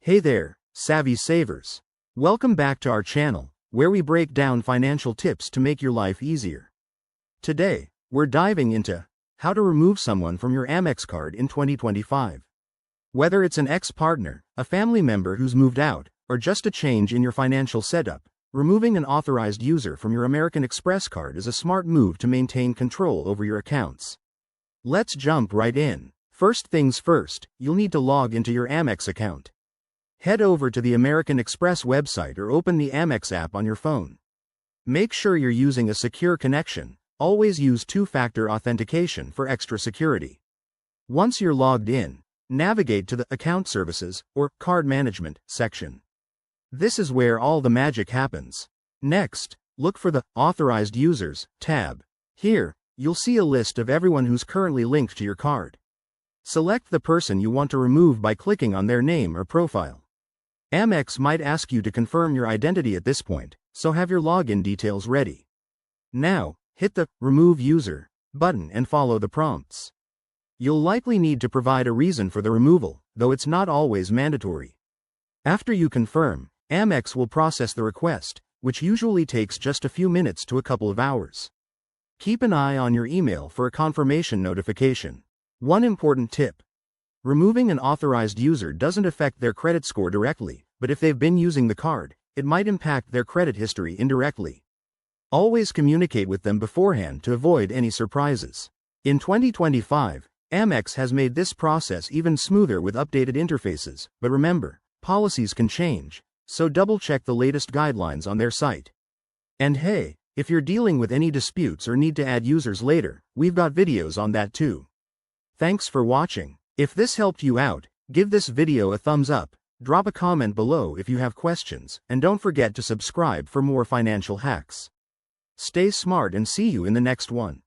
Hey there, savvy savers. Welcome back to our channel, where we break down financial tips to make your life easier. Today, we're diving into how to remove someone from your Amex card in 2025. Whether it's an ex-partner, a family member who's moved out, or just a change in your financial setup, removing an authorized user from your American Express card is a smart move to maintain control over your accounts. Let's jump right in. First things first, you'll need to log into your Amex account. Head over to the American Express website or open the Amex app on your phone. Make sure you're using a secure connection. Always use two-factor authentication for extra security. Once you're logged in, navigate to the Account Services or Card Management section. This is where all the magic happens. Next, look for the Authorized Users tab. Here, you'll see a list of everyone who's currently linked to your card. Select the person you want to remove by clicking on their name or profile. Amex might ask you to confirm your identity at this point, so have your login details ready. Now, hit the Remove User button and follow the prompts. You'll likely need to provide a reason for the removal, though it's not always mandatory. After you confirm, Amex will process the request, which usually takes just a few minutes to a couple of hours. Keep an eye on your email for a confirmation notification. One important tip. Removing an authorized user doesn't affect their credit score directly, but if they've been using the card, it might impact their credit history indirectly. Always communicate with them beforehand to avoid any surprises. In 2025, Amex has made this process even smoother with updated interfaces, but remember, policies can change, so double-check the latest guidelines on their site. And hey, if you're dealing with any disputes or need to add users later, we've got videos on that too. Thanks for watching. If this helped you out, give this video a thumbs up, drop a comment below if you have questions, and don't forget to subscribe for more financial hacks. Stay smart and see you in the next one.